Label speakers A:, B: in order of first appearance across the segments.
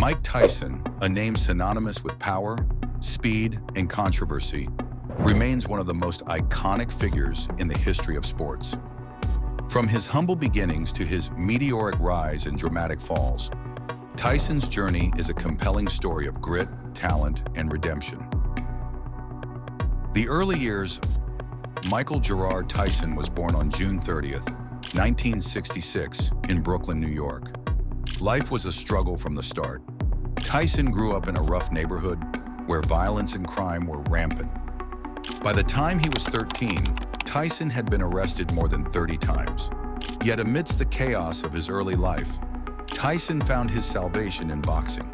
A: Mike Tyson, a name synonymous with power, speed, and controversy, remains one of the most iconic figures in the history of sports. From his humble beginnings to his meteoric rise and dramatic falls, Tyson's journey is a compelling story of grit, talent, and redemption. The early years. Michael Gerard Tyson was born on June 30th, 1966, in Brooklyn, New York. Life was a struggle from the start. Tyson grew up in a rough neighborhood where violence and crime were rampant. By the time he was 13, Tyson had been arrested more than 30 times. Yet amidst the chaos of his early life, Tyson found his salvation in boxing.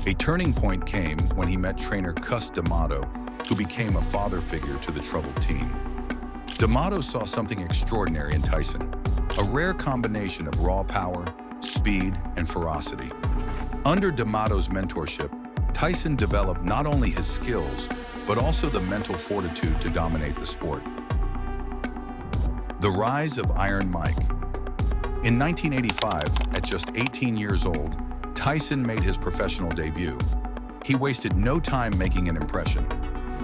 A: A turning point came when he met trainer Cus D'Amato, who became a father figure to the troubled teen. D'Amato saw something extraordinary in Tyson, a rare combination of raw power, speed, and ferocity. Under D'Amato's mentorship, Tyson developed not only his skills, but also the mental fortitude to dominate the sport. The rise of Iron Mike. In 1985, at just 18 years old, Tyson made his professional debut. He wasted no time making an impression.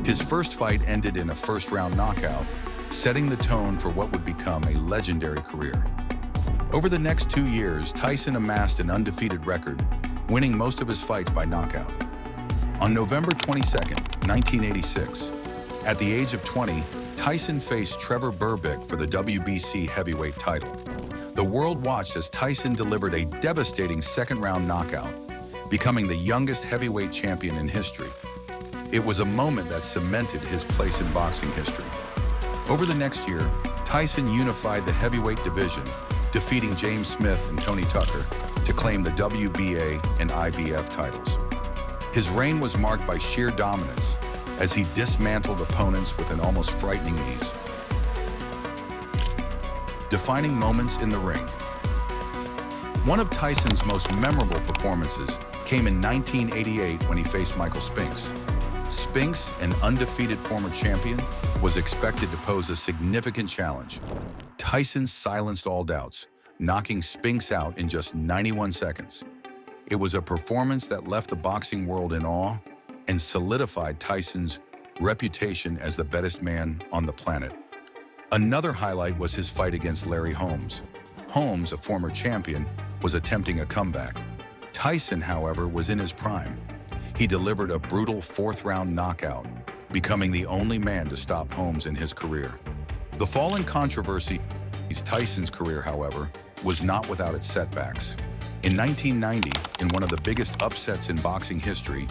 A: His first fight ended in a first-round knockout, setting the tone for what would become a legendary career. Over the next 2 years, Tyson amassed an undefeated record, winning most of his fights by knockout. On November 22, 1986, at the age of 20, Tyson faced Trevor Berbick for the WBC heavyweight title. The world watched as Tyson delivered a devastating second-round knockout, becoming the youngest heavyweight champion in history. It was a moment that cemented his place in boxing history. Over the next year, Tyson unified the heavyweight division, defeating James Smith and Tony Tucker to claim the WBA and IBF titles. His reign was marked by sheer dominance as he dismantled opponents with an almost frightening ease. Defining moments in the ring. One of Tyson's most memorable performances came in 1988 when he faced Michael Spinks. Spinks, an undefeated former champion, was expected to pose a significant challenge. Tyson silenced all doubts, knocking Spinks out in just 91 seconds. It was a performance that left the boxing world in awe and solidified Tyson's reputation as the baddest man on the planet. Another highlight was his fight against Larry Holmes. Holmes, a former champion, was attempting a comeback. Tyson, however, was in his prime. He delivered a brutal fourth-round knockout, becoming the only man to stop Holmes in his career. The fall in controversy in Tyson's career, however, was not without its setbacks. In 1990, in one of the biggest upsets in boxing history,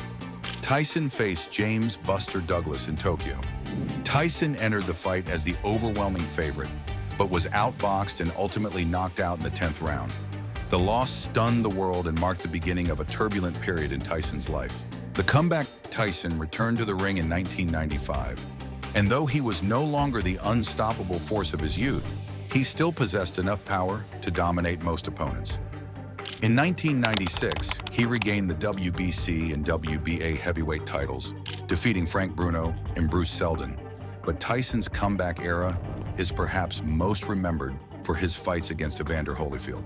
A: Tyson faced James "Buster" Douglas in Tokyo. Tyson entered the fight as the overwhelming favorite, but was outboxed and ultimately knocked out in the 10th round. The loss stunned the world and marked the beginning of a turbulent period in Tyson's life. The comeback Tyson returned to the ring in 1995, and though he was no longer the unstoppable force of his youth, he still possessed enough power to dominate most opponents. In 1996, he regained the WBC and WBA heavyweight titles, defeating Frank Bruno and Bruce Seldon. But Tyson's comeback era is perhaps most remembered for his fights against Evander Holyfield.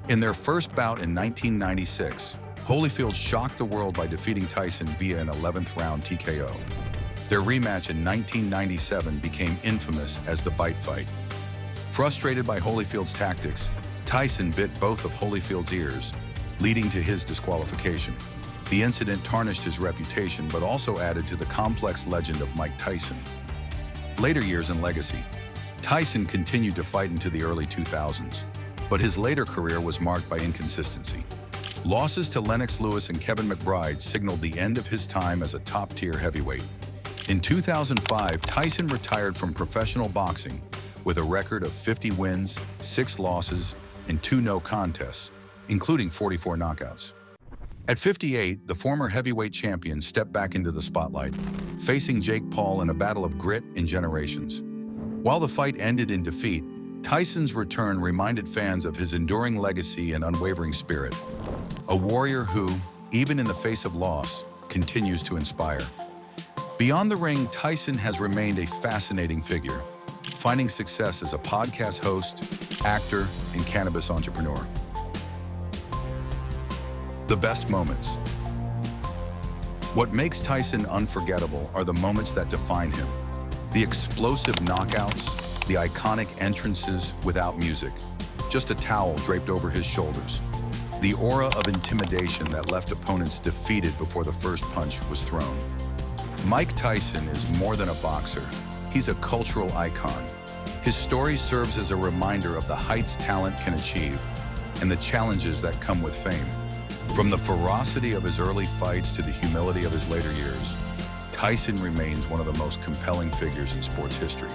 A: In their first bout in 1996, Holyfield shocked the world by defeating Tyson via an 11th round TKO. Their rematch in 1997 became infamous as the Bite Fight. Frustrated by Holyfield's tactics, Tyson bit both of Holyfield's ears, leading to his disqualification. The incident tarnished his reputation, but also added to the complex legend of Mike Tyson. Later years and legacy. Tyson continued to fight into the early 2000s, but his later career was marked by inconsistency. Losses to Lennox Lewis and Kevin McBride signaled the end of his time as a top-tier heavyweight. In 2005, Tyson retired from professional boxing with a record of 50 wins, 6 losses, and 2 no contests, including 44 knockouts. At 58, the former heavyweight champion stepped back into the spotlight, facing Jake Paul in a battle of grit and generations. While the fight ended in defeat, Tyson's return reminded fans of his enduring legacy and unwavering spirit. A warrior who, even in the face of loss, continues to inspire. Beyond the ring, Tyson has remained a fascinating figure, finding success as a podcast host, actor, and cannabis entrepreneur. The best moments. What makes Tyson unforgettable are the moments that define him. The explosive knockouts, the iconic entrances without music, just a towel draped over his shoulders. The aura of intimidation that left opponents defeated before the first punch was thrown. Mike Tyson is more than a boxer. He's a cultural icon. His story serves as a reminder of the heights talent can achieve and the challenges that come with fame. From the ferocity of his early fights to the humility of his later years, Tyson remains one of the most compelling figures in sports history.